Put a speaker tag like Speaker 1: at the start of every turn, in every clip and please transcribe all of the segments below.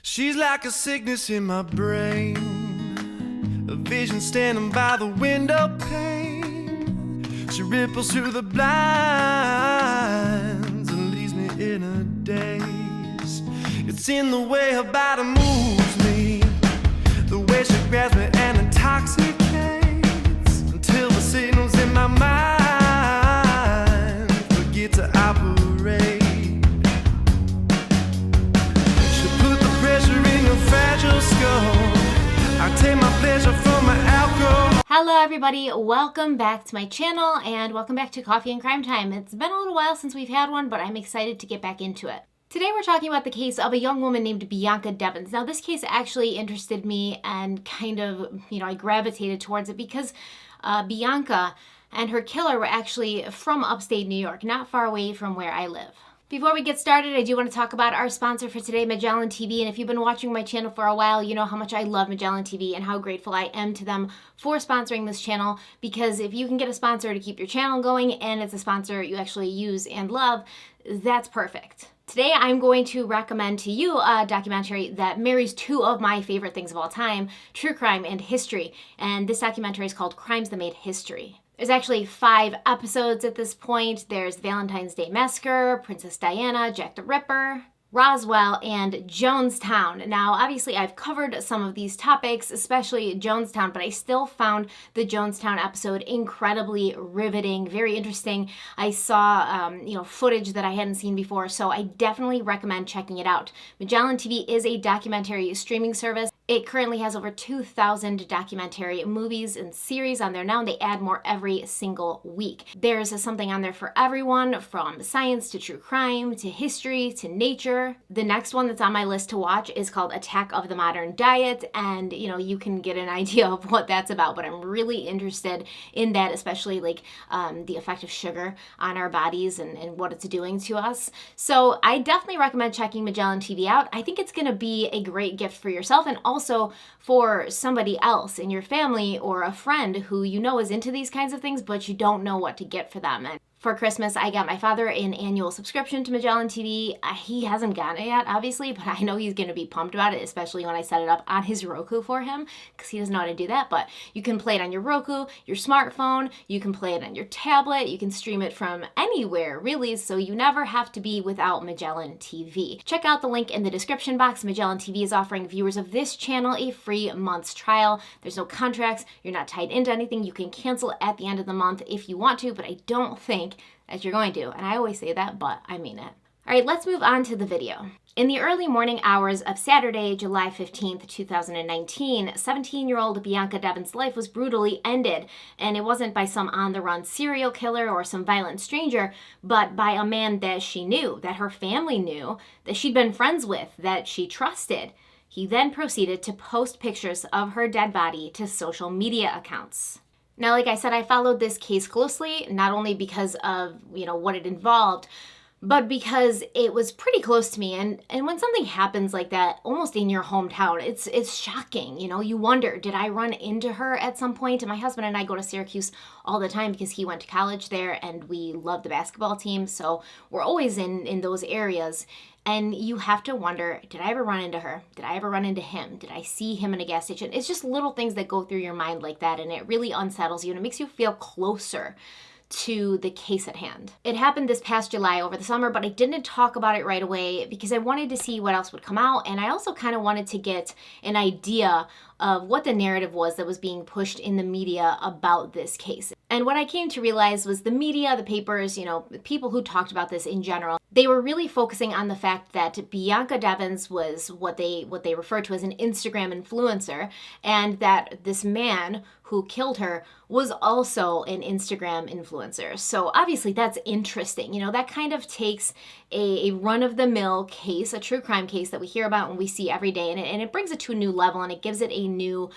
Speaker 1: She's like a sickness in my brain, a vision standing by the window pane. She ripples through the blinds and leaves me in a daze. It's in the way her body moves me, the way she grabs me and intoxicates, until the signals in my mind forget to operate. Fragile skull. I take my pleasure from my alcohol.
Speaker 2: Hello everybody, welcome back to my channel and welcome back to Coffee and Crime Time. It's been a little while since we've had one, but I'm excited to get back into it. Today we're talking about the case of a young woman named Bianca Devins. Now this case actually interested me and kind of, I gravitated towards it because Bianca and her killer were actually from upstate New York, not far away from where I live. Before we get started, I do want to talk about our sponsor for today, Magellan TV. And if you've been watching my channel for a while, you know how much I love Magellan TV and how grateful I am to them for sponsoring this channel. Because if you can get a sponsor to keep your channel going and it's a sponsor you actually use and love, that's perfect. Today, I'm going to recommend to you a documentary that marries two of my favorite things of all time, true crime and history. And this documentary is called Crimes That Made History. There's actually 5 episodes at this point. There's Valentine's Day Massacre, Princess Diana, Jack the Ripper, Roswell, and Jonestown. Now, obviously, I've covered some of these topics, especially Jonestown, but I still found the Jonestown episode incredibly riveting, very interesting. I saw, footage that I hadn't seen before, so I definitely recommend checking it out. Magellan TV is a documentary streaming service. It currently has over 2,000 documentary movies and series on there now, and they add more every single week. There's something on there for everyone, from science to true crime to history to nature. The next one that's on my list to watch is called Attack of the Modern Diet, and you can get an idea of what that's about, but I'm really interested in that, especially the effect of sugar on our bodies and what it's doing to us. So I definitely recommend checking Magellan TV out. I think it's going to be a great gift for yourself and also for somebody else in your family or a friend who is into these kinds of things, but you don't know what to get for them. And for Christmas, I got my father an annual subscription to Magellan TV. He hasn't gotten it yet, obviously, but I know he's going to be pumped about it, especially when I set it up on his Roku for him, because he doesn't know how to do that. But you can play it on your Roku, your smartphone, you can play it on your tablet, you can stream it from anywhere, really, so you never have to be without Magellan TV. Check out the link in the description box. Magellan TV is offering viewers of this channel a free month's trial. There's no contracts, you're not tied into anything. You can cancel at the end of the month if you want to, but I don't think that you're going to. And I always say that, but I mean it. All right, let's move on to the video. In the early morning hours of Saturday, July 15th, 2019, 17-year-old Bianca Devins' life was brutally ended. And it wasn't by some on-the-run serial killer or some violent stranger, but by a man that she knew, that her family knew, that she'd been friends with, that she trusted. He then proceeded to post pictures of her dead body to social media accounts. Now, like I said, I followed this case closely, not only because of, what it involved, but because it was pretty close to me. And when something happens like that, almost in your hometown, it's shocking. You wonder, did I run into her at some point? And my husband and I go to Syracuse all the time because he went to college there and we love the basketball team. So we're always in those areas. And you have to wonder, did I ever run into her? Did I ever run into him? Did I see him in a gas station? It's just little things that go through your mind like that, and it really unsettles you, and it makes you feel closer to the case at hand. It happened this past July over the summer, but I didn't talk about it right away because I wanted to see what else would come out, and I also kind of wanted to get an idea of what the narrative was that was being pushed in the media about this case. And what I came to realize was the media, the papers, the people who talked about this in general, they were really focusing on the fact that Bianca Devins was what they refer to as an Instagram influencer, and that this man who killed her was also an Instagram influencer. So obviously that's interesting. That kind of takes a run-of-the-mill case, a true crime case that we hear about and we see every day, and it brings it to a new level and it gives it a new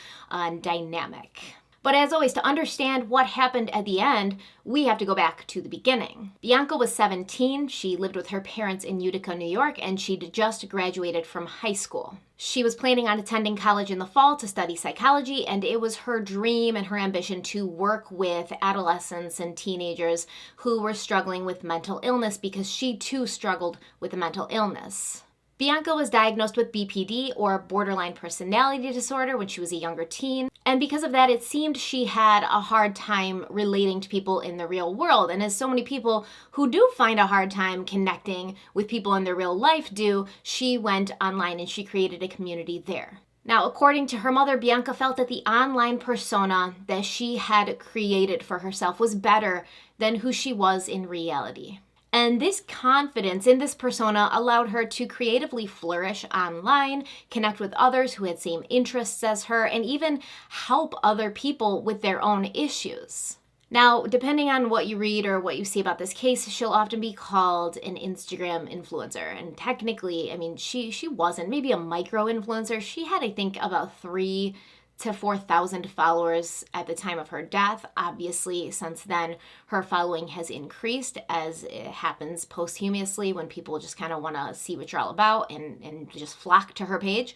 Speaker 2: dynamic. But as always, to understand what happened at the end, we have to go back to the beginning. Bianca was 17. She lived with her parents in Utica, New York, and she'd just graduated from high school. She was planning on attending college in the fall to study psychology, and it was her dream and her ambition to work with adolescents and teenagers who were struggling with mental illness because she too struggled with a mental illness. Bianca was diagnosed with BPD, or borderline personality disorder, when she was a younger teen. And because of that, it seemed she had a hard time relating to people in the real world. And as so many people who do find a hard time connecting with people in their real life do, she went online and she created a community there. Now, according to her mother, Bianca felt that the online persona that she had created for herself was better than who she was in reality. And this confidence in this persona allowed her to creatively flourish online, connect with others who had same interests as her, and even help other people with their own issues. Now, depending on what you read or what you see about this case, she'll often be called an Instagram influencer. And technically, I mean, she wasn't, maybe a micro influencer. She had, I think, about 3,000 to 4,000 followers at the time of her death. Obviously, since then, her following has increased, as it happens posthumously when people just kind of want to see what you're all about and just flock to her page.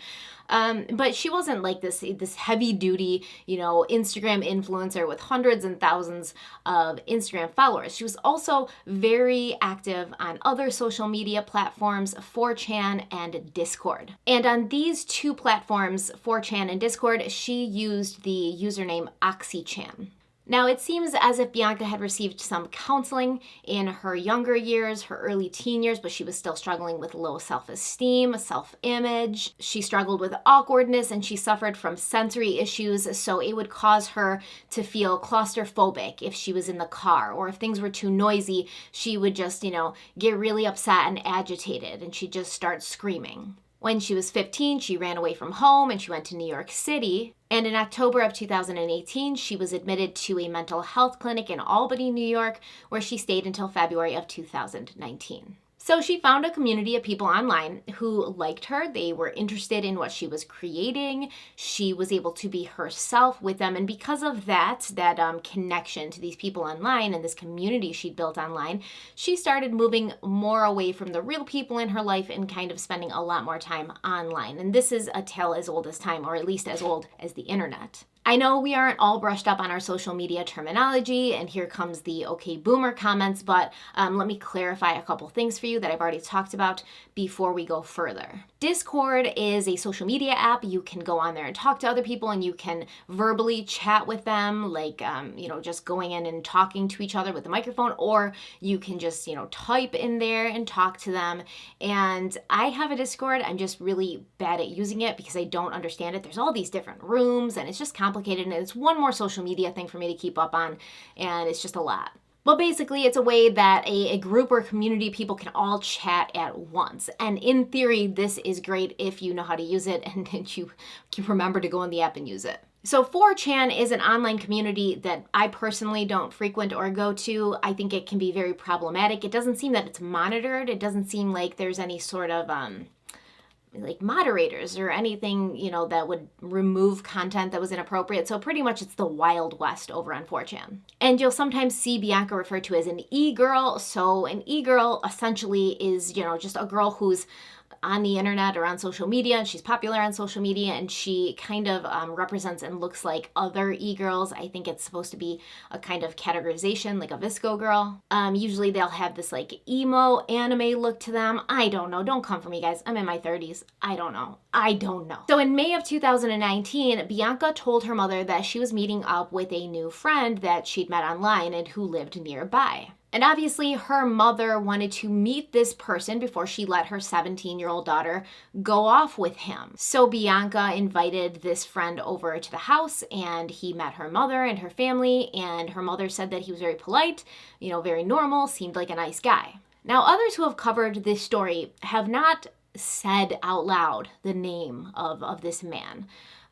Speaker 2: But she wasn't like this heavy duty, Instagram influencer with hundreds and thousands of Instagram followers. She was also very active on other social media platforms, 4chan and Discord. And on these two platforms, 4chan and Discord, she used the username OxyChan. Now, it seems as if Bianca had received some counseling in her younger years, her early teen years, but she was still struggling with low self-esteem, self-image. She struggled with awkwardness, and she suffered from sensory issues, so it would cause her to feel claustrophobic if she was in the car, or if things were too noisy, she would just, get really upset and agitated, and she'd just start screaming. When she was 15, she ran away from home and she went to New York City. And in October of 2018, she was admitted to a mental health clinic in Albany, New York, where she stayed until February of 2019. So she found a community of people online who liked her. They were interested in what she was creating. She was able to be herself with them. And because of that connection to these people online and this community she'd built online, she started moving more away from the real people in her life and kind of spending a lot more time online. And this is a tale as old as time, or at least as old as the internet. I know we aren't all brushed up on our social media terminology, and here comes the okay boomer comments, but let me clarify a couple things for you that I've already talked about before we go further. Discord is a social media app. You can go on there and talk to other people, and you can verbally chat with them, like, just going in and talking to each other with the microphone, or you can just, type in there and talk to them. And I have a Discord. I'm just really bad at using it because I don't understand it. There's all these different rooms, and it's just complicated, and it's one more social media thing for me to keep up on, and it's just a lot. But basically, it's a way that a group or community of people can all chat at once. And in theory, this is great if you know how to use it and you remember to go in the app and use it. So 4chan is an online community that I personally don't frequent or go to. I think it can be very problematic. It doesn't seem that it's monitored. It doesn't seem like there's any sort of like moderators or anything, that would remove content that was inappropriate. So pretty much it's the Wild West over on 4chan. And you'll sometimes see Bianca referred to as an e-girl. So an e-girl essentially is, just a girl who's on the internet or on social media, and she's popular on social media, and she kind of represents and looks like other e-girls. I think it's supposed to be a kind of categorization, like a visco girl. Usually they'll have this like emo anime look to them. I don't know. Don't come for me, guys. I'm in my 30s. I don't know. So in May of 2019, Bianca told her mother that she was meeting up with a new friend that she'd met online and who lived nearby. And obviously her mother wanted to meet this person before she let her 17-year-old daughter go off with him. So Bianca invited this friend over to the house, and he met her mother and her family, and her mother said that he was very polite, very normal, seemed like a nice guy. Now, others who have covered this story have not said out loud the name of this man.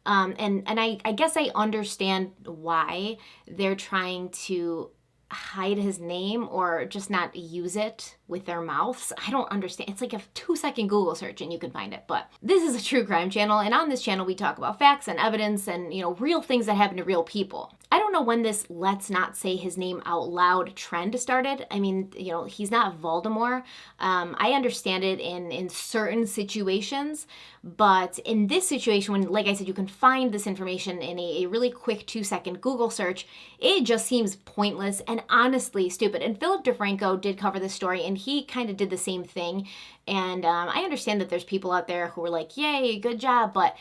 Speaker 2: And I guess I understand why they're trying to hide his name or just not use it with their mouths. I don't understand. It's like a 2-second Google search and you can find it. But this is a true crime channel, and on this channel we talk about facts and evidence and, real things that happen to real people. I don't know when this let's not say his name out loud trend started. I mean, he's not Voldemort. I understand it in certain situations, but in this situation, when, like I said, you can find this information in a really quick 2-second Google search, it just seems pointless and honestly stupid. And Philip DeFranco did cover this story, and he kind of did the same thing. And I understand that there's people out there who are like, yay, good job, but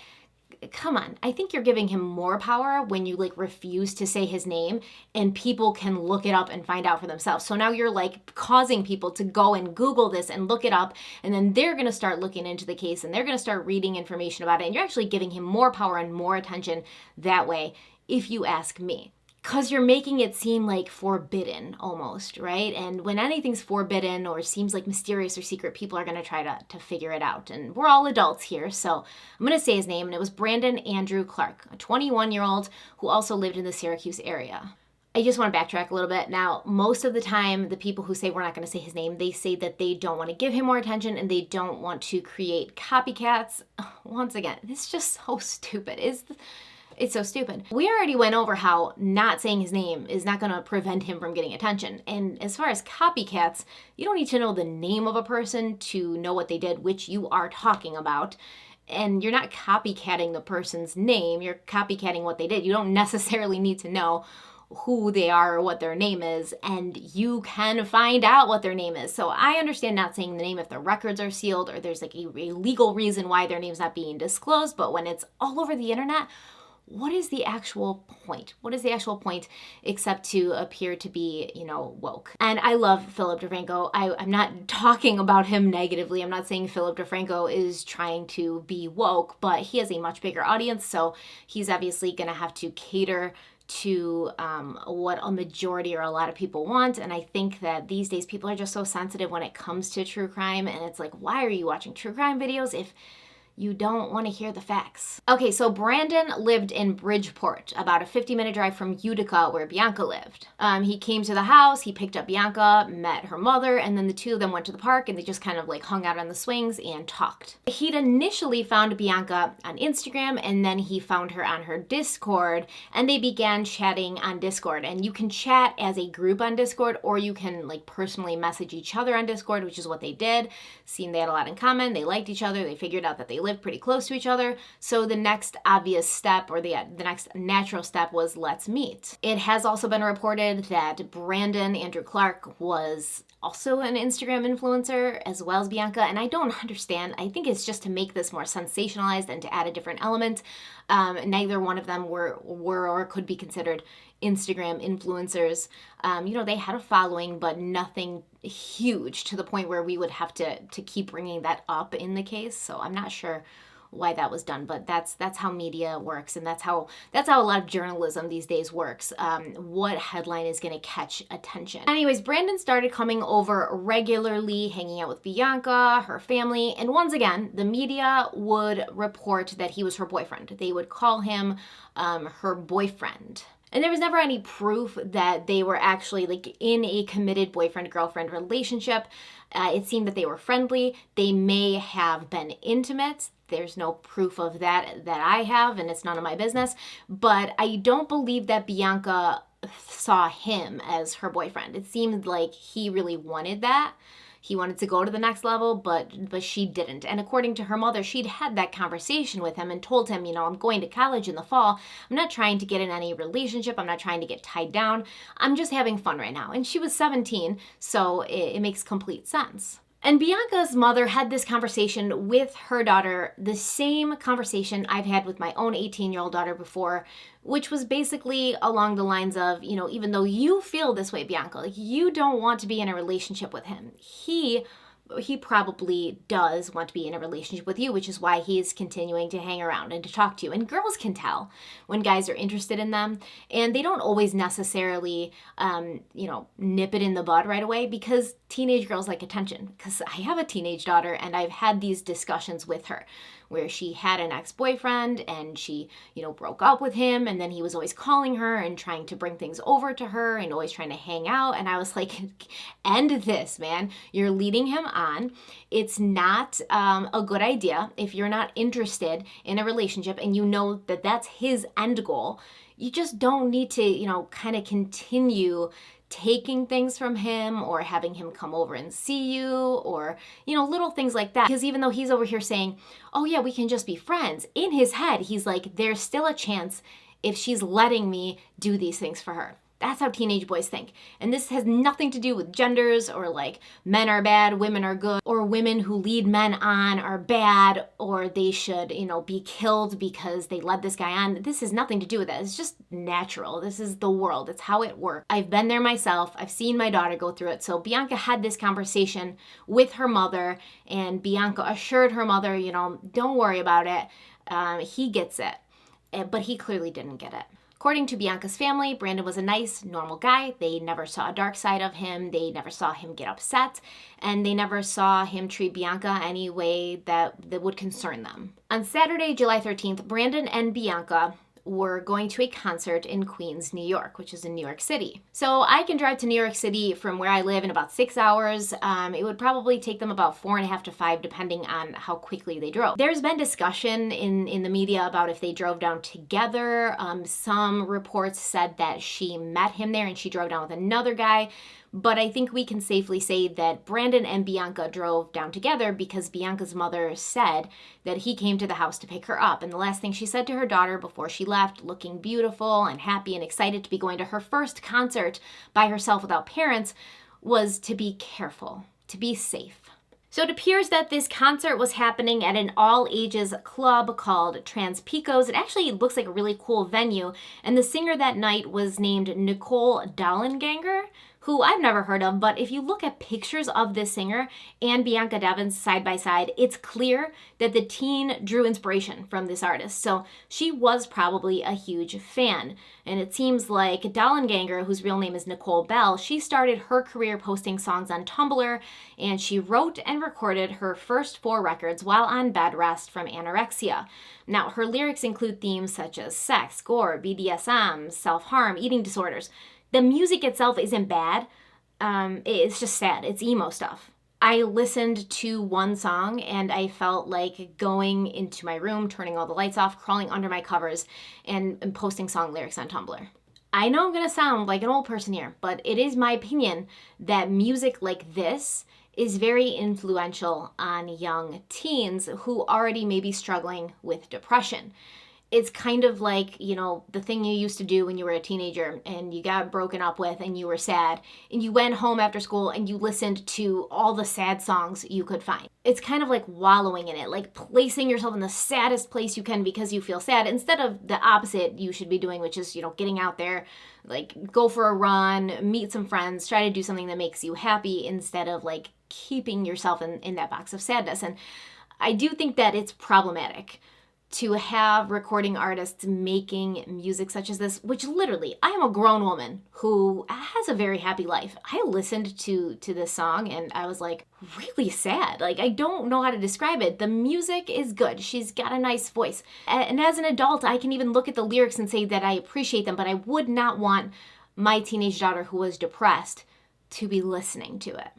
Speaker 2: come on, I think you're giving him more power when you like refuse to say his name and people can look it up and find out for themselves. So now you're like causing people to go and Google this and look it up, and then they're going to start looking into the case and they're going to start reading information about it, and you're actually giving him more power and more attention that way, if you ask me. Because you're making it seem like forbidden almost, right? And when anything's forbidden or seems like mysterious or secret, people are going to try to figure it out. And we're all adults here, so I'm going to say his name. And it was Brandon Andrew Clark, a 21-year-old who also lived in the Syracuse area. I just want to backtrack a little bit. Now, most of the time, the people who say we're not going to say his name, they say that they don't want to give him more attention and they don't want to create copycats. Once again, this is just so stupid. It's so stupid. We already went over how not saying his name is not going to prevent him from getting attention. And as far as copycats, you don't need to know the name of a person to know what they did, which you are talking about. And you're not copycatting the person's name, you're copycatting what they did. You don't necessarily need to know who they are or what their name is, and you can find out what their name is. So I understand not saying the name if the records are sealed or there's like a legal reason why their name's not being disclosed, but when it's all over the internet, what is the actual point? What is the actual point except to appear to be, woke? And I love Philip DeFranco. I'm not talking about him negatively. I'm not saying Philip DeFranco is trying to be woke, but he has a much bigger audience, so he's obviously going to have to cater to what a majority or a lot of people want. And I think that these days people are just so sensitive when it comes to true crime. And it's like, why are you watching true crime videos if you don't want to hear the facts? Okay, so Brandon lived in Bridgeport, about a 50-minute drive from Utica, where Bianca lived. He came to the house, he picked up Bianca, met her mother, and then the two of them went to the park and they just kind of like hung out on the swings and talked. He'd initially found Bianca on Instagram, and then he found her on her Discord, and they began chatting on Discord. And you can chat as a group on Discord, or you can like personally message each other on Discord, which is what they did. Seemed they had a lot in common, they liked each other, they figured out that they lived pretty close to each other. So the next obvious step, or the next natural step, was let's meet. It has also been reported that Brandon Andrew Clark was also an Instagram influencer as well as Bianca, and I don't understand. I think it's just to make this more sensationalized and to add a different element. Neither one of them were or could be considered Instagram influencers. They had a following, but nothing huge to the point where we would have to keep bringing that up in the case. So I'm not sure why that was done, but that's how media works, and that's how a lot of journalism these days works. What headline is going to catch attention? Anyways, Brandon started coming over regularly, hanging out with Bianca, her family, and once again, the media would report that he was her boyfriend. They would call him her boyfriend. And there was never any proof that they were actually like in a committed boyfriend-girlfriend relationship. It seemed that they were friendly. They may have been intimate. There's no proof of that I have, and it's none of my business. But I don't believe that Bianca saw him as her boyfriend. It seemed like he really wanted that. He wanted to go to the next level, but she didn't. And according to her mother, she'd had that conversation with him and told him, I'm going to college in the fall. I'm not trying to get in any relationship. I'm not trying to get tied down. I'm just having fun right now. And she was 17, so it makes complete sense. And Bianca's mother had this conversation with her daughter, the same conversation I've had with my own 18-year-old daughter before, which was basically along the lines of, even though you feel this way, Bianca, like you don't want to be in a relationship with him, he probably does want to be in a relationship with you, which is why he's continuing to hang around and to talk to you. And girls can tell when guys are interested in them, and they don't always necessarily, nip it in the bud right away, because teenage girls like attention. Because I have a teenage daughter, and I've had these discussions with her where she had an ex-boyfriend and she, broke up with him, and then he was always calling her and trying to bring things over to her and always trying to hang out. And I was like, end this, man. You're leading him on. It's not a good idea if you're not interested in a relationship and you know that that's his end goal. You just don't need to, kind of continue taking things from him or having him come over and see you or, little things like that. Because even though he's over here saying, oh yeah, we can just be friends, in his head, he's like, there's still a chance if she's letting me do these things for her. That's how teenage boys think. And this has nothing to do with genders or like men are bad, women are good, or women who lead men on are bad, or they should, be killed because they led this guy on. This has nothing to do with that. It's just natural. This is the world. It's how it works. I've been there myself. I've seen my daughter go through it. So Bianca had this conversation with her mother, and Bianca assured her mother, don't worry about it. He gets it. But he clearly didn't get it. According to Bianca's family, Brandon was a nice, normal guy. They never saw a dark side of him. They never saw him get upset. And they never saw him treat Bianca any way that would concern them. On Saturday, July 13th, Brandon and Bianca were going to a concert in Queens, New York, which is in New York City. So I can drive to New York City from where I live in about 6 hours. It would probably take them about 4.5 to 5, depending on how quickly they drove. There's been discussion in the media about if they drove down together. Some reports said that she met him there and she drove down with another guy. But I think we can safely say that Brandon and Bianca drove down together because Bianca's mother said that he came to the house to pick her up. And the last thing she said to her daughter before she left, looking beautiful and happy and excited to be going to her first concert by herself without parents, was to be careful, to be safe. So it appears that this concert was happening at an all-ages club called Trans Picos. It actually looks like a really cool venue. And the singer that night was named Nicole Dollanganger, who I've never heard of, but if you look at pictures of this singer and Bianca Devins side by side, it's clear that the teen drew inspiration from this artist. So she was probably a huge fan. And it seems like Dollanganger, whose real name is Nicole Bell, she started her career posting songs on Tumblr, and she wrote and recorded her first 4 records while on bed rest from anorexia. Now, her lyrics include themes such as sex, gore, BDSM, self-harm, eating disorders. The music itself isn't bad. It's just sad. It's emo stuff. I listened to one song and I felt like going into my room, turning all the lights off, crawling under my covers, and posting song lyrics on Tumblr. I know I'm going to sound like an old person here, but it is my opinion that music like this is very influential on young teens who already may be struggling with depression. It's kind of like, the thing you used to do when you were a teenager and you got broken up with and you were sad and you went home after school and you listened to all the sad songs you could find. It's kind of like wallowing in it, like placing yourself in the saddest place you can because you feel sad, instead of the opposite you should be doing, which is, getting out there, like go for a run, meet some friends, try to do something that makes you happy instead of like keeping yourself in that box of sadness. And I do think that it's problematic to have recording artists making music such as this, which literally, I am a grown woman who has a very happy life. I listened to this song and I was like really sad. Like, I don't know how to describe it. The music is good. She's got a nice voice. And as an adult, I can even look at the lyrics and say that I appreciate them, but I would not want my teenage daughter who was depressed to be listening to it.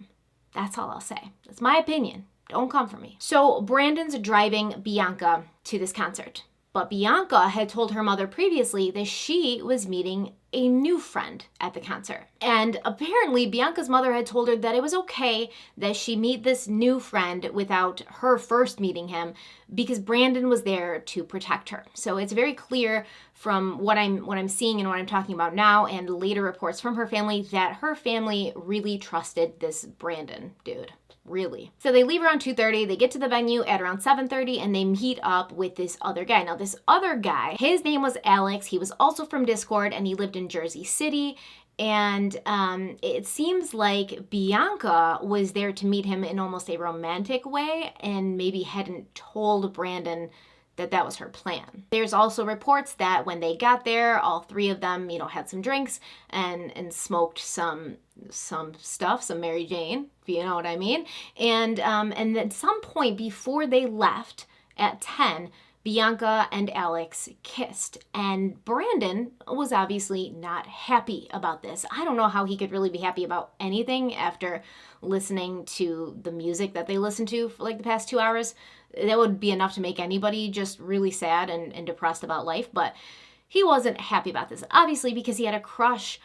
Speaker 2: That's all I'll say. That's my opinion. Don't come for me. So Brandon's driving Bianca to this concert, but Bianca had told her mother previously that she was meeting a new friend at the concert. And apparently Bianca's mother had told her that it was okay that she meet this new friend without her first meeting him because Brandon was there to protect her. So it's very clear from what I'm seeing and what I'm talking about now and later reports from her family that her family really trusted this Brandon dude. Really. So they leave around 2:30, they get to the venue at around 7:30, and they meet up with this other guy. Now, this other guy, his name was Alex. He was also from Discord, and he lived in Jersey City. And it seems like Bianca was there to meet him in almost a romantic way and maybe hadn't told Brandon that was her plan. There's also reports that when they got there, all 3 of them, had some drinks and smoked some stuff, some Mary Jane, if you know what I mean. And at some point before they left at 10, Bianca and Alex kissed, and Brandon was obviously not happy about this. I don't know how he could really be happy about anything after listening to the music that they listened to for like the past 2 hours. That would be enough to make anybody just really sad and depressed about life, but he wasn't happy about this, obviously because he had a crush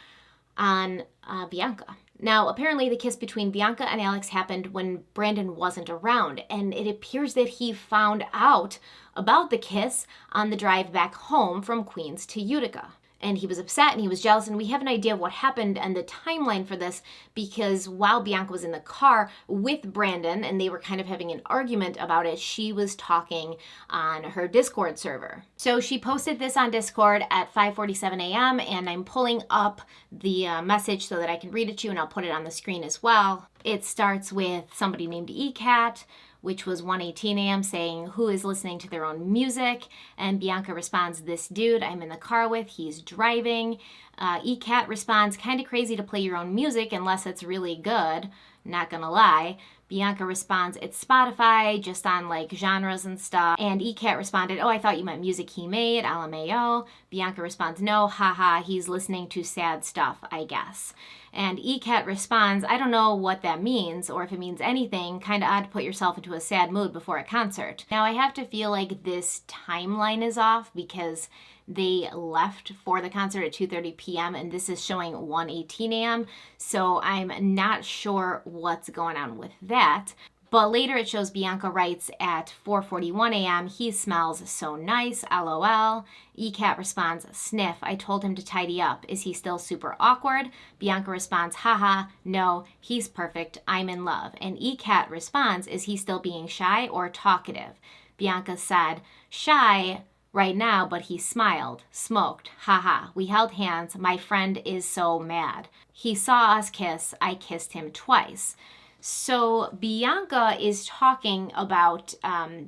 Speaker 2: on Bianca. Now, apparently the kiss between Bianca and Alex happened when Brandon wasn't around, and it appears that he found out about the kiss on the drive back home from Queens to Utica. and he was upset and he was jealous, and we have an idea of what happened and the timeline for this because while Bianca was in the car with Brandon and they were kind of having an argument about it, she was talking on her Discord server. So she posted this on Discord at 5:47 a.m. and I'm pulling up the message so that I can read it to you, and I'll put it on the screen as well. It starts with somebody named ECAT, which was 1:18 a.m. saying, who is listening to their own music? And Bianca responds, this dude I'm in the car with, he's driving. ECAT responds, kind of crazy to play your own music unless it's really good, not gonna lie. Bianca responds, it's Spotify, just on like genres and stuff. And ECAT responded, oh, I thought you meant music he made, LMAO. Bianca responds, no, haha, he's listening to sad stuff, I guess. And ECAT responds, I don't know what that means, or if it means anything, kind of odd to put yourself into a sad mood before a concert. Now I have to feel like this timeline is off because they left for the concert at 2:30 p.m. and this is showing 1:18 a.m. So I'm not sure what's going on with that. But later it shows Bianca writes at 4:41 a.m., he smells so nice, LOL. ECAT responds, sniff, I told him to tidy up. Is he still super awkward? Bianca responds, haha, no, he's perfect, I'm in love. And ECAT responds, is he still being shy or talkative? Bianca said, shy right now, but he smiled, smoked, haha, we held hands, my friend is so mad. He saw us kiss, I kissed him twice. So Bianca is talking about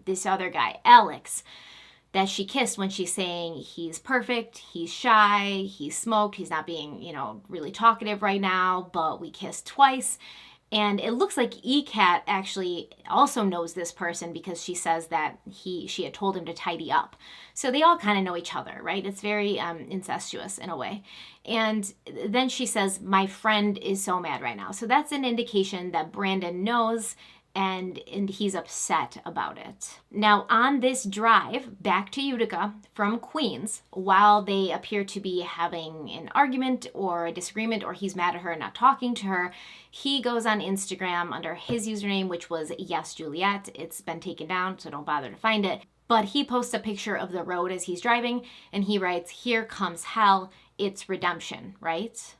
Speaker 2: this other guy, Alex, that she kissed when she's saying he's perfect, he's shy, he's smoked, he's not being, really talkative right now, but we kissed twice. And it looks like ECAT actually also knows this person because she says that she had told him to tidy up. So they all kind of know each other, right? It's very incestuous in a way. And then she says, my friend is so mad right now. So that's an indication that Brandon knows and he's upset about it. Now, on this drive back to Utica from Queens, while they appear to be having an argument or a disagreement, or he's mad at her and not talking to her, he goes on Instagram under his username, which was Yes Juliet. It's been taken down, so don't bother to find it. But he posts a picture of the road as he's driving, and he writes, here comes hell, it's redemption, right?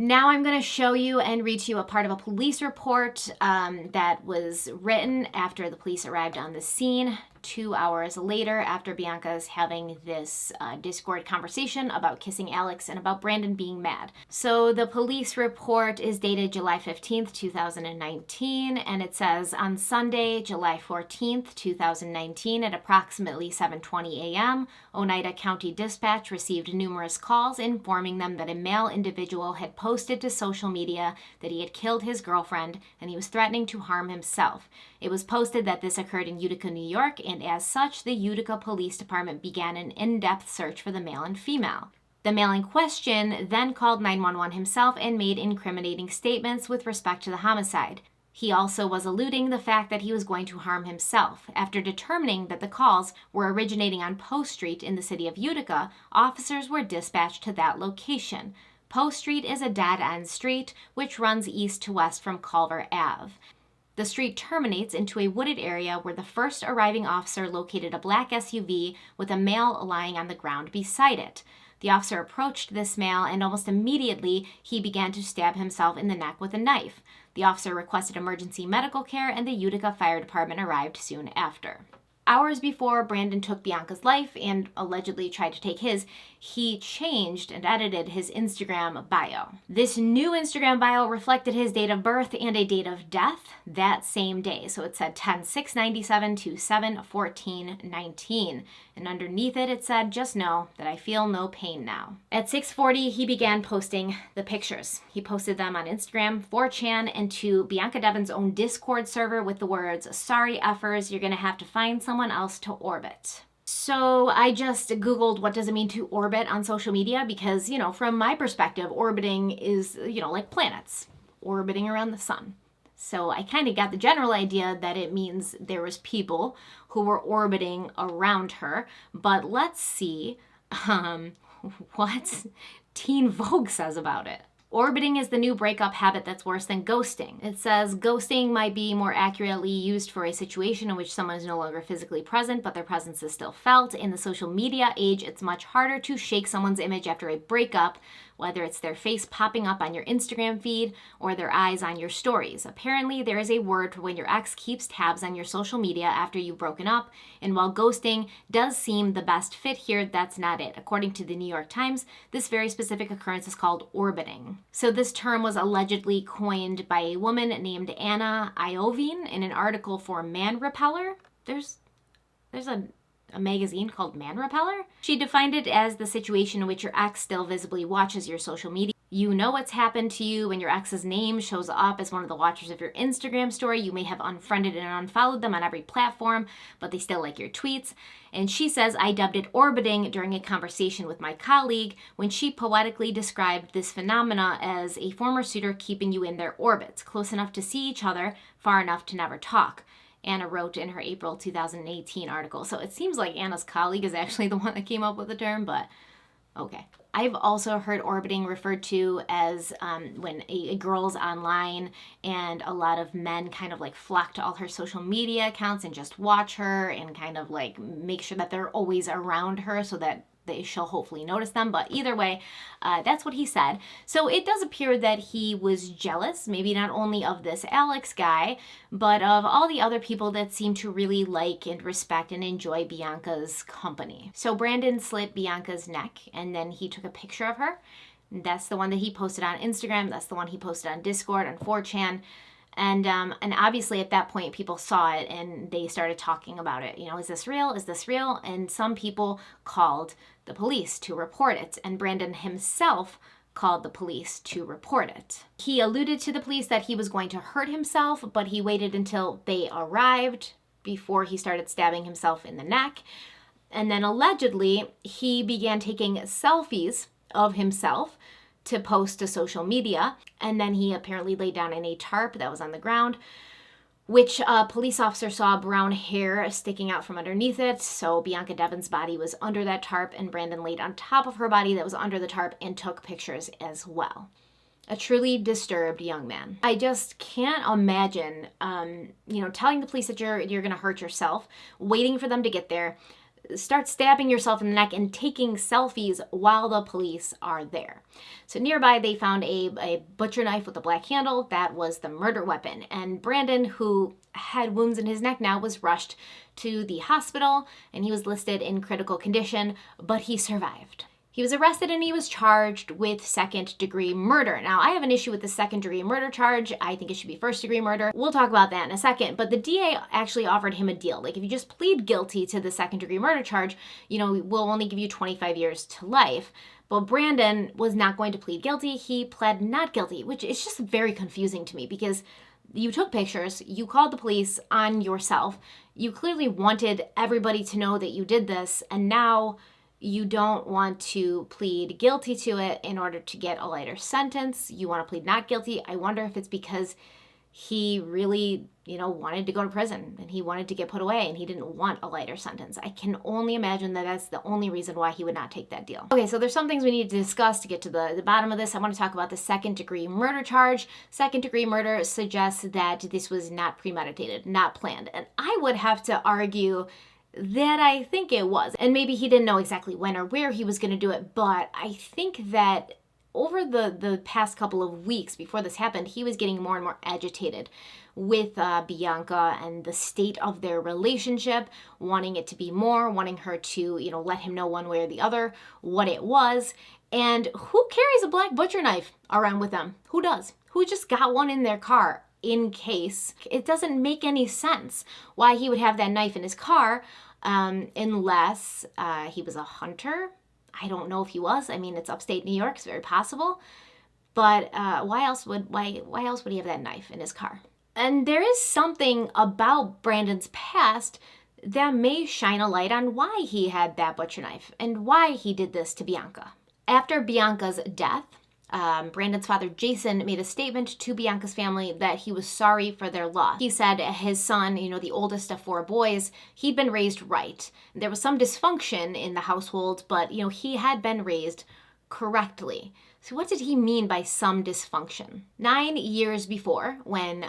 Speaker 2: Now I'm going to show you and read to you a part of a police report that was written after the police arrived on the scene 2 hours later after Bianca's having this Discord conversation about kissing Alex and about Brandon being mad. So the police report is dated July 15th, 2019, and it says, on Sunday, July 14th, 2019 at approximately 7:20 a.m., Oneida County Dispatch received numerous calls informing them that a male individual had posted to social media that he had killed his girlfriend and he was threatening to harm himself. It was posted that this occurred in Utica, New York, and as such, the Utica Police Department began an in-depth search for the male and female. The male in question then called 911 himself and made incriminating statements with respect to the homicide. He also was alluding the fact that he was going to harm himself. After determining that the calls were originating on Post Street in the city of Utica, officers were dispatched to that location. Post Street is a dead-end street which runs east to west from Culver Ave. The street terminates into a wooded area where the first arriving officer located a black SUV with a male lying on the ground beside it. The officer approached this male and almost immediately he began to stab himself in the neck with a knife. The officer requested emergency medical care and the Utica Fire Department arrived soon after. Hours before Brandon took Bianca's life and allegedly tried to take his, he changed and edited his Instagram bio. This new Instagram bio reflected his date of birth and a date of death that same day. So it said 10/6/97 to 7/14/19. And underneath it, it said, just know that I feel no pain now. At 6:40, he began posting the pictures. He posted them on Instagram, 4chan, and to Bianca Devins' own Discord server with the words, sorry effers, you're gonna have to find someone else to orbit. So I just Googled what does it mean to orbit on social media because, from my perspective, orbiting is, like planets orbiting around the sun. So I kind of got the general idea that it means there was people who were orbiting around her. But let's see what Teen Vogue says about it. Orbiting is the new breakup habit that's worse than ghosting. It says ghosting might be more accurately used for a situation in which someone is no longer physically present, but their presence is still felt. In the social media age, it's much harder to shake someone's image after a breakup, whether it's their face popping up on your Instagram feed or their eyes on your stories. Apparently, there is a word for when your ex keeps tabs on your social media after you've broken up, and while ghosting does seem the best fit here, that's not it. According to the New York Times, this very specific occurrence is called orbiting. So this term was allegedly coined by a woman named Anna Iovine in an article for Man Repeller. There's a magazine called Man Repeller. She defined it as the situation in which your ex still visibly watches your social media. You know what's happened to you when your ex's name shows up as one of the watchers of your Instagram story. You may have unfriended and unfollowed them on every platform, but they still like your tweets. And she says, I dubbed it orbiting during a conversation with my colleague when she poetically described this phenomena as a former suitor keeping you in their orbits, close enough to see each other, far enough to never talk. Anna wrote in her April 2018 article. So it seems like Anna's colleague is actually the one that came up with the term, but okay. I've also heard orbiting referred to as when a girl's online and a lot of men kind of like flock to all her social media accounts and just watch her and kind of like make sure that they're always around her so that she'll hopefully notice them. But either way, that's what he said. So it does appear that he was jealous, maybe not only of this Alex guy, but of all the other people that seem to really like and respect and enjoy Bianca's company. So Brandon slit Bianca's neck and then he took a picture of her. That's the one that he posted on Instagram. That's the one he posted on Discord, on 4chan. And obviously at that point, people saw it and they started talking about it. You know, is this real? Is this real? And some people called the police to report it. And Brandon himself called the police to report it. He alluded to the police that he was going to hurt himself, but he waited until they arrived before he started stabbing himself in the neck. And then allegedly, he began taking selfies of himself to post to social media. And then he apparently laid down in a tarp that was on the ground, which a police officer saw brown hair sticking out from underneath it. So Bianca Devins' body was under that tarp and Brandon laid on top of her body that was under the tarp and took pictures as well. A truly disturbed young man. I just can't imagine, telling the police that you're going to hurt yourself, waiting for them to get there, start stabbing yourself in the neck and taking selfies while the police are there. So nearby, they found a butcher knife with a black handle. That was the murder weapon. And Brandon, who had wounds in his neck now, was rushed to the hospital and he was listed in critical condition, but he survived. He was arrested and he was charged with second-degree murder. Now, I have an issue with the second-degree murder charge. I think it should be first-degree murder. We'll talk about that in a second. But the DA actually offered him a deal. Like, if you just plead guilty to the second-degree murder charge, we'll only give you 25 years to life. But Brandon was not going to plead guilty. He pled not guilty, which is just very confusing to me because you took pictures, you called the police on yourself. You clearly wanted everybody to know that you did this, and now you don't want to plead guilty to it in order to get a lighter sentence. You want to plead not guilty. I wonder if it's because he really, wanted to go to prison and he wanted to get put away and he didn't want a lighter sentence. I can only imagine that that's the only reason why he would not take that deal. Okay, so there's some things we need to discuss to get to the bottom of this. I want to talk about the second-degree murder charge. Second-degree murder suggests that this was not premeditated, not planned. And I would have to argue that I think it was. And maybe he didn't know exactly when or where he was going to do it, but I think that over the past couple of weeks before this happened, he was getting more and more agitated with Bianca and the state of their relationship, wanting it to be more, wanting her to, let him know one way or the other what it was. And who carries a black butcher knife around with them? Who does? Who just got one in their car in case? It doesn't make any sense why he would have that knife in his car unless he was a hunter. I don't know if he was. I mean, it's upstate New York. It's very possible. But why else would he have that knife in his car? And there is something about Brandon's past that may shine a light on why he had that butcher knife and why he did this to Bianca. After Bianca's death, Brandon's father, Jason, made a statement to Bianca's family that he was sorry for their loss. He said his son, the oldest of 4 boys, he'd been raised right. There was some dysfunction in the household, but, he had been raised correctly. So what did he mean by some dysfunction? 9 years before, when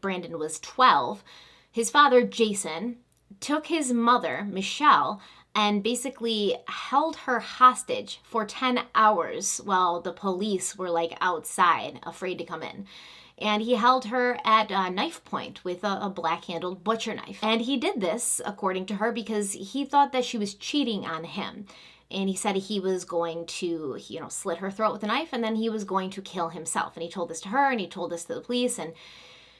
Speaker 2: Brandon was 12, his father, Jason, took his mother, Michelle, and basically held her hostage for 10 hours while the police were like outside, afraid to come in. And he held her at knife point with a black-handled butcher knife. And he did this, according to her, because he thought that she was cheating on him. And he said he was going to, slit her throat with a knife, and then he was going to kill himself. And he told this to her, and he told this to the police, and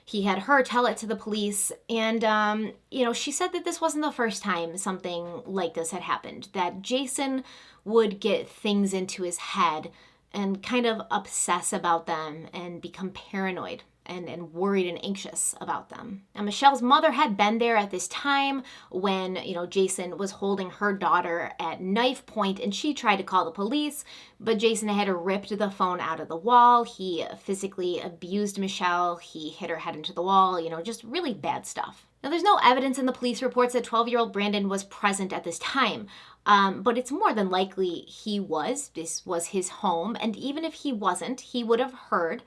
Speaker 2: he had her tell it to the police. And, she said that this wasn't the first time something like this had happened, that Jason would get things into his head and kind of obsess about them and become paranoid and worried and anxious about them. Now, Michelle's mother had been there at this time when, Jason was holding her daughter at knife point, and she tried to call the police, but Jason had ripped the phone out of the wall. He physically abused Michelle. He hit her head into the wall, just really bad stuff. Now, there's no evidence in the police reports that 12-year-old Brandon was present at this time, but it's more than likely he was. This was his home, and even if he wasn't, he would have heard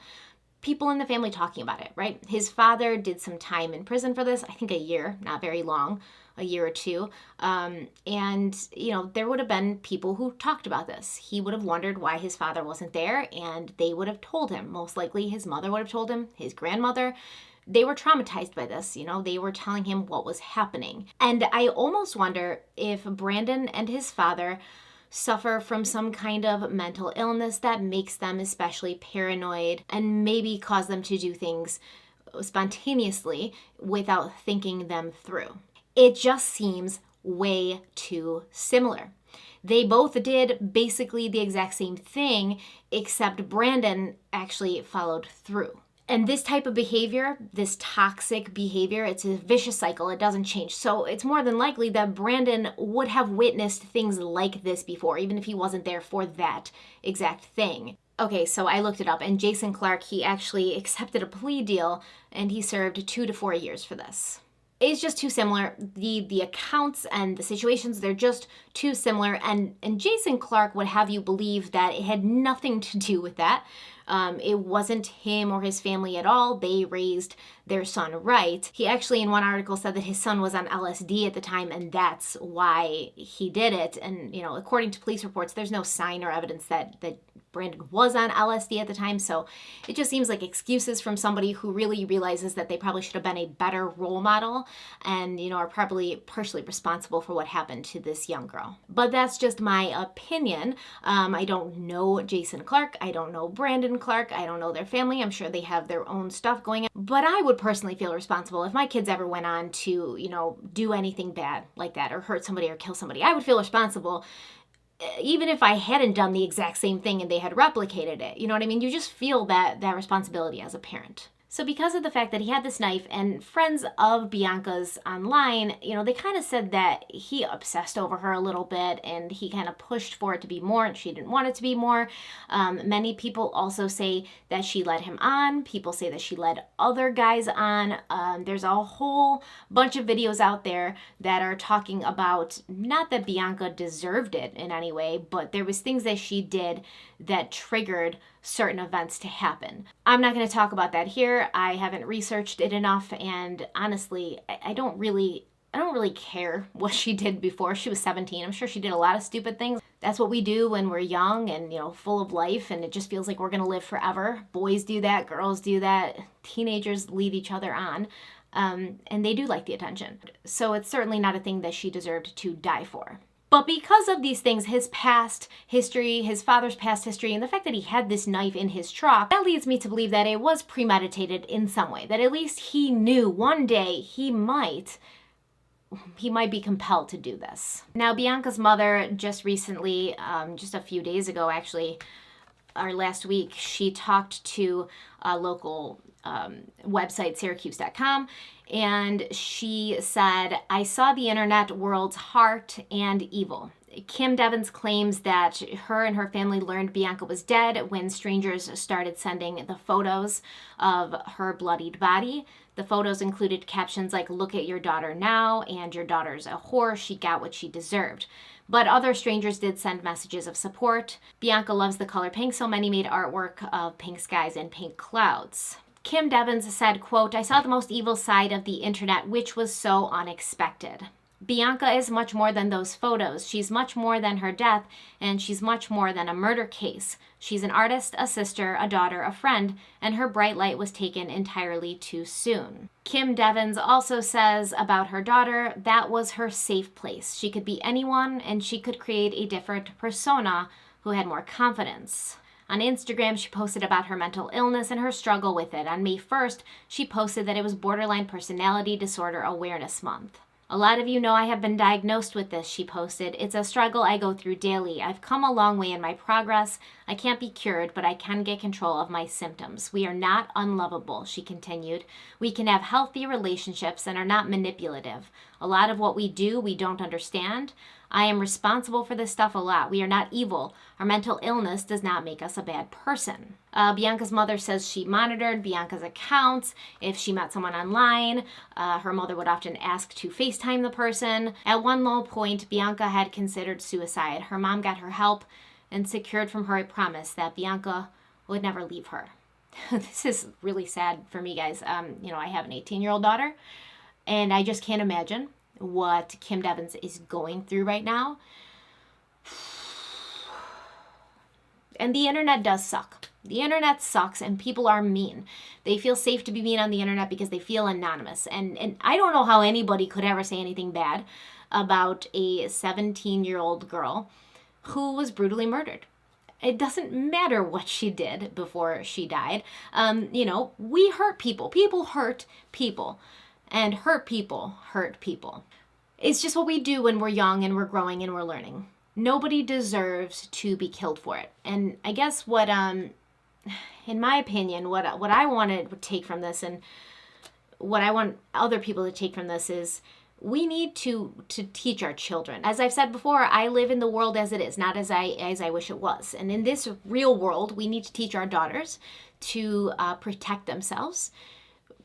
Speaker 2: people in the family talking about it, right? His father did some time in prison for this, I think a year, not very long, a year or two. There would have been people who talked about this. He would have wondered why his father wasn't there, and they would have told him. Most likely his mother would have told him, his grandmother. They were traumatized by this, they were telling him what was happening. And I almost wonder if Brandon and his father suffer from some kind of mental illness that makes them especially paranoid and maybe cause them to do things spontaneously without thinking them through. It just seems way too similar. They both did basically the exact same thing, except Brandon actually followed through. And this type of behavior, this toxic behavior, it's a vicious cycle. It doesn't change. So it's more than likely that Brandon would have witnessed things like this before, even if he wasn't there for that exact thing. Okay, so I looked it up, and Jason Clark, he actually accepted a plea deal, and he served 2 to 4 years for this. It's just too similar. The accounts and the situations, they're just too similar. And Jason Clark would have you believe that it had nothing to do with that. It wasn't him or his family at all. They raised their son right. He actually, in one article, said that his son was on LSD at the time, and that's why he did it. And, according to police reports, there's no sign or evidence that Brandon was on LSD at the time. So it just seems like excuses from somebody who really realizes that they probably should have been a better role model and, are probably partially responsible for what happened to this young girl. But that's just my opinion. I don't know Jason Clark. I don't know Brandon Clark. I don't know their family. I'm sure they have their own stuff going on. But I would personally feel responsible if my kids ever went on to, do anything bad like that or hurt somebody or kill somebody. I would feel responsible even if I hadn't done the exact same thing and they had replicated it. You know what I mean? You just feel that responsibility as a parent. So because of the fact that he had this knife, and friends of Bianca's online, they kind of said that he obsessed over her a little bit and he kind of pushed for it to be more and she didn't want it to be more. Many people also say that she led him on. People say that she led other guys on. There's a whole bunch of videos out there that are talking about, not that Bianca deserved it in any way, but there was things that she did that triggered certain events to happen. I'm not going to talk about that here. I haven't researched it enough, and honestly, I don't really care what she did before. She was 17. I'm sure she did a lot of stupid things. That's what we do when we're young and, full of life, and it just feels like we're going to live forever. Boys do that, girls do that, teenagers lead each other on, and they do like the attention. So it's certainly not a thing that she deserved to die for. But because of these things, his past history, his father's past history, and the fact that he had this knife in his truck, that leads me to believe that it was premeditated in some way. That at least he knew one day he might be compelled to do this. Now, Bianca's mother just recently, just a few days ago actually, or last week, she talked to a local website, Syracuse.com, and she said, "I saw the internet world's heart and evil." Kim Devins claims that her and her family learned Bianca was dead when strangers started sending the photos of her bloodied body. The photos included captions like, "Look at your daughter now," and "Your daughter's a whore, she got what she deserved." But other strangers did send messages of support. Bianca loves the color pink, so many made artwork of pink skies and pink clouds. Kim Devins said, quote, "I saw the most evil side of the internet, which was so unexpected. Bianca is much more than those photos. She's much more than her death, and she's much more than a murder case. She's an artist, a sister, a daughter, a friend, and her bright light was taken entirely too soon." Kim Devins also says about her daughter, that was her safe place. She could be anyone, and she could create a different persona who had more confidence. On Instagram, she posted about her mental illness and her struggle with it. On May 1st, she posted that it was Borderline Personality Disorder Awareness Month. "A lot of you know I have been diagnosed with this," she posted. "It's a struggle I go through daily. I've come a long way in my progress. I can't be cured, but I can get control of my symptoms. We are not unlovable," she continued. "We can have healthy relationships and are not manipulative. A lot of what we do, we don't understand. I am responsible for this stuff a lot. We are not evil. Our mental illness does not make us a bad person." Bianca's mother says she monitored Bianca's accounts. If she met someone online, her mother would often ask to FaceTime the person. At one low point, Bianca had considered suicide. Her mom got her help and secured from her a promise that Bianca would never leave her. This is really sad for me, guys. I have an 18-year-old daughter, and I just can't imagine what Kim Devins is going through right now. And the internet does suck. The internet sucks, and people are mean. They feel safe to be mean on the internet because they feel anonymous. And I don't know how anybody could ever say anything bad about a 17-year-old girl who was brutally murdered. It doesn't matter what she did before she died. We hurt people. People hurt people. And hurt people hurt people. It's just what we do when we're young and we're growing and we're learning. Nobody deserves to be killed for it. And I guess what, in my opinion, what I want to take from this and what I want other people to take from this is we need to teach our children. As I've said before, I live in the world as it is, not as I wish it was. And in this real world, we need to teach our daughters to protect themselves.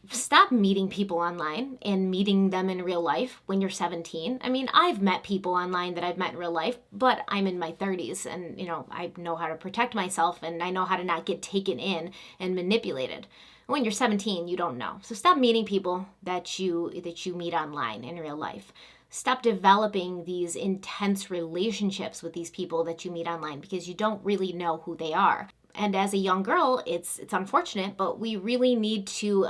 Speaker 2: Stop meeting people online and meeting them in real life when you're 17. I mean, I've met people online that I've met in real life, but I'm in my 30s and, I know how to protect myself and I know how to not get taken in and manipulated. When you're 17, you don't know. So stop meeting people that you meet online in real life. Stop developing these intense relationships with these people that you meet online because you don't really know who they are. And as a young girl, it's unfortunate, but we really need to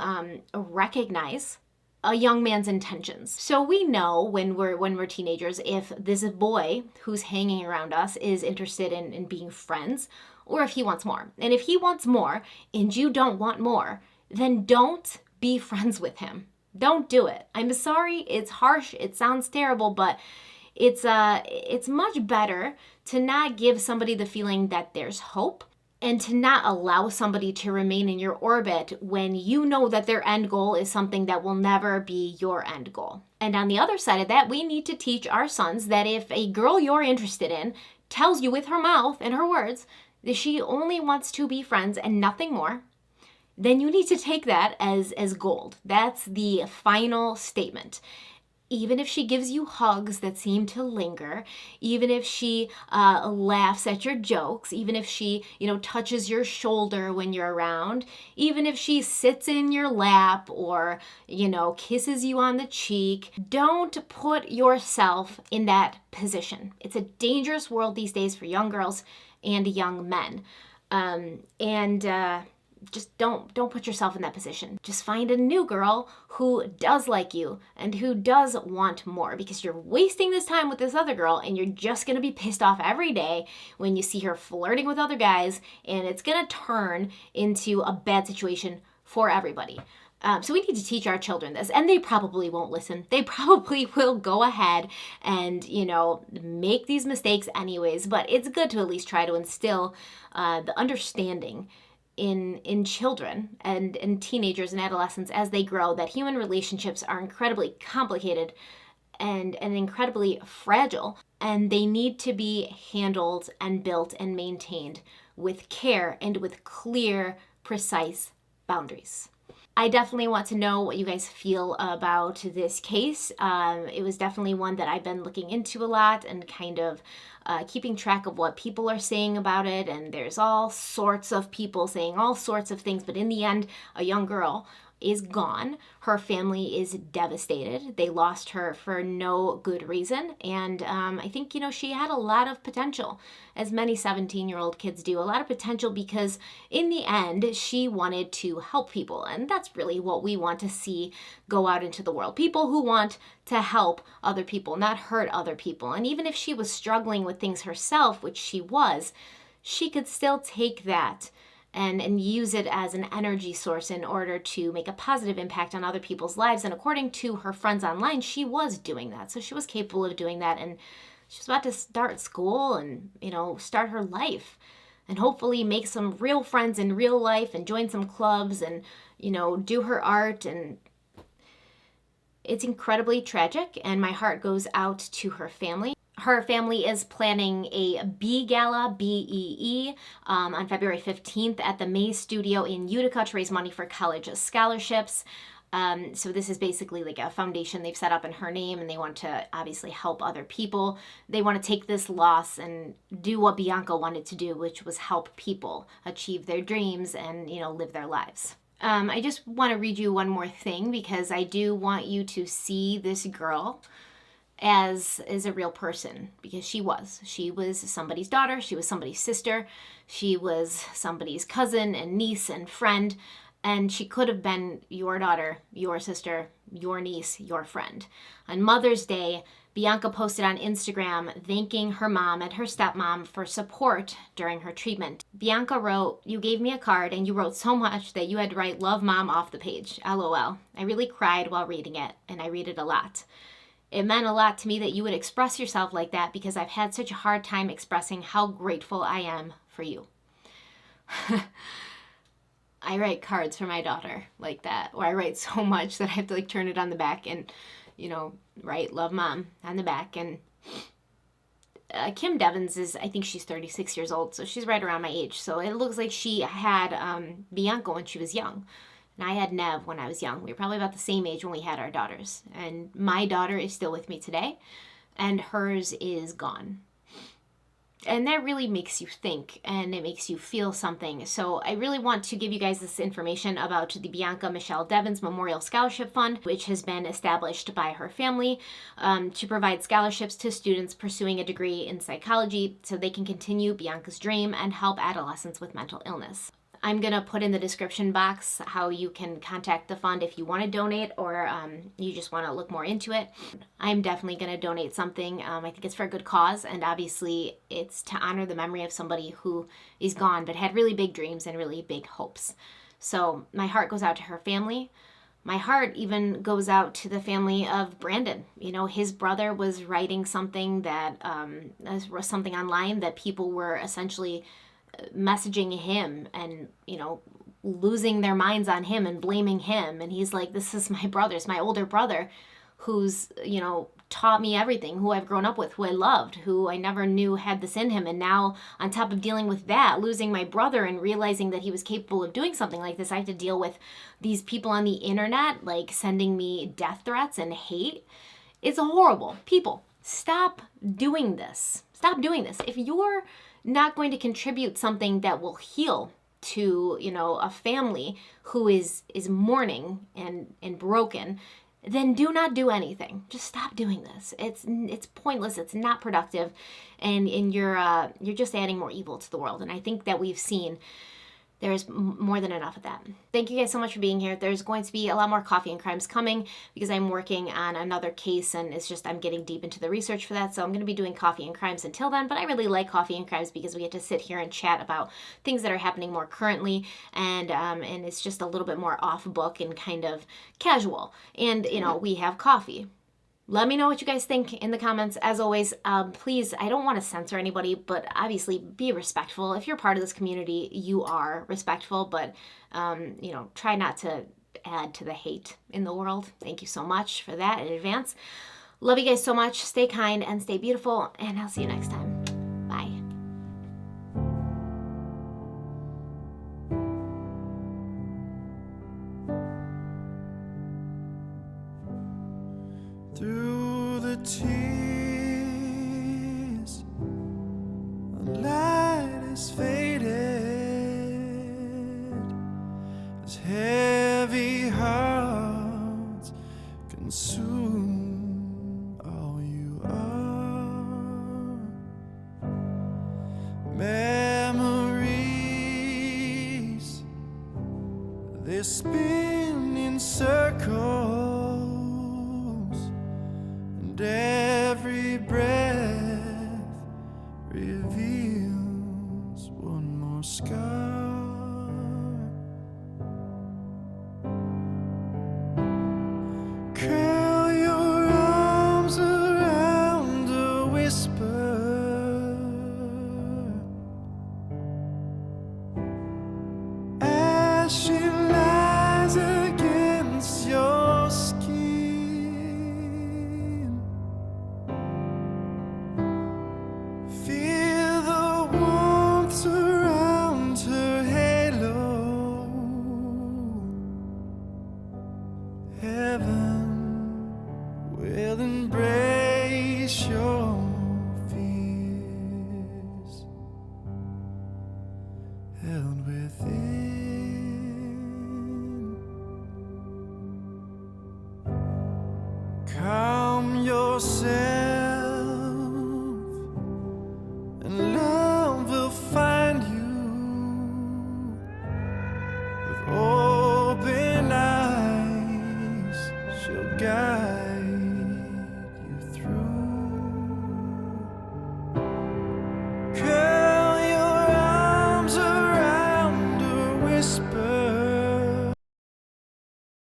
Speaker 2: recognize a young man's intentions. So we know when we're teenagers if this boy who's hanging around us is interested in being friends or if he wants more. And if he wants more and you don't want more, then don't be friends with him. Don't do it. I'm sorry, it's harsh, it sounds terrible, but it's much better to not give somebody the feeling that there's hope and to not allow somebody to remain in your orbit when you know that their end goal is something that will never be your end goal. And on the other side of that, we need to teach our sons that if a girl you're interested in tells you with her mouth and her words that she only wants to be friends and nothing more, then you need to take that as gold. That's the final statement. Even if she gives you hugs that seem to linger, even if she laughs at your jokes, even if she, touches your shoulder when you're around, even if she sits in your lap or, kisses you on the cheek, don't put yourself in that position. It's a dangerous world these days for young girls and young men. Just don't put yourself in that position. Just find a new girl who does like you and who does want more, because you're wasting this time with this other girl and you're just going to be pissed off every day when you see her flirting with other guys, and it's going to turn into a bad situation for everybody. So we need to teach our children this, and they probably won't listen. They probably will go ahead and, make these mistakes anyways, but it's good to at least try to instill the understanding in children and teenagers and adolescents as they grow, that human relationships are incredibly complicated and incredibly fragile, and they need to be handled and built and maintained with care and with clear, precise boundaries. I definitely want to know what you guys feel about this case. It was definitely one that I've been looking into a lot and kind of keeping track of what people are saying about it. And there's all sorts of people saying all sorts of things. But in the end, a young girl is gone. Her family is devastated. They lost her for no good reason. And I think, she had a lot of potential, as many 17-year-old kids do, a lot of potential, because in the end, she wanted to help people. And that's really what we want to see go out into the world. People who want to help other people, not hurt other people. And even if she was struggling with things herself, which she was, she could still take that and use it as an energy source in order to make a positive impact on other people's lives. And according to her friends online, she was doing that. So she was capable of doing that. And she was about to start school and, start her life and hopefully make some real friends in real life and join some clubs and, do her art. And it's incredibly tragic. And my heart goes out to her family. Her family is planning a Bee Gala, B-E-E, on February 15th at the May Studio in Utica to raise money for college scholarships. So this is basically like a foundation they've set up in her name, and they want to obviously help other people. They want to take this loss and do what Bianca wanted to do, which was help people achieve their dreams and, live their lives. I just want to read you one more thing, because I do want you to see this girl as a real person, because she was somebody's daughter, she was somebody's sister, she was somebody's cousin and niece and friend, and she could have been your daughter, your sister, your niece, your friend. On Mother's Day, Bianca posted on Instagram thanking her mom and her stepmom for support during her treatment. Bianca wrote, "You gave me a card and you wrote so much that you had to write 'Love Mom' off the page. LOL. I really cried while reading it, and I read it a lot. It meant a lot to me that you would express yourself like that, because I've had such a hard time expressing how grateful I am for you." I write cards for my daughter like that, or I write so much that I have to turn it on the back and, write "Love Mom" on the back. And Kim Devins I think she's 36 years old, so she's right around my age. So it looks like she had Bianca when she was young. And I had Nev when I was young. We were probably about the same age when we had our daughters. And my daughter is still with me today, and hers is gone. And that really makes you think, and it makes you feel something. So I really want to give you guys this information about the Bianca Michelle Devins Memorial Scholarship Fund, which has been established by her family to provide scholarships to students pursuing a degree in psychology so they can continue Bianca's dream and help adolescents with mental illness. I'm going to put in the description box how you can contact the fund if you want to donate, or you just want to look more into it. I'm definitely going to donate something. I think it's for a good cause, and obviously it's to honor the memory of somebody who is gone but had really big dreams and really big hopes. So my heart goes out to her family. My heart even goes out to the family of Brandon. His brother was writing something that was something online that people were essentially messaging him and, losing their minds on him and blaming him. And he's like, this is my brother, it's my older brother who's, taught me everything, who I've grown up with, who I loved, who I never knew had this in him. And now on top of dealing with that, losing my brother and realizing that he was capable of doing something like this, I have to deal with these people on the internet, sending me death threats and hate. It's horrible. People, stop doing this. Stop doing this. If you're not going to contribute something that will heal to, a family who is mourning and broken, then do not do anything. Just stop doing this. It's pointless. It's not productive, and you're just adding more evil to the world. And I think that we've seen there's more than enough of that. Thank you guys so much for being here. There's going to be a lot more Coffee and Crimes coming, because I'm working on another case, and I'm getting deep into the research for that. So I'm going to be doing Coffee and Crimes until then, but I really like Coffee and Crimes because we get to sit here and chat about things that are happening more currently, and it's just a little bit more off book and kind of casual. And, we have coffee. Let me know what you guys think in the comments. As always, please, I don't want to censor anybody, but obviously be respectful. If you're part of this community, you are respectful, but, try not to add to the hate in the world. Thank you so much for that in advance. Love you guys so much. Stay kind and stay beautiful, and I'll see you next time. Bye.
Speaker 1: Through the tears, the light is faded as heavy hearts consume all you are. Memories, they spin in circles, and every breath reveals one more scar. Curl your arms around a whisper as she lies against your skin. Feel the warmth surround her halo. Heaven will embrace your fears, held within.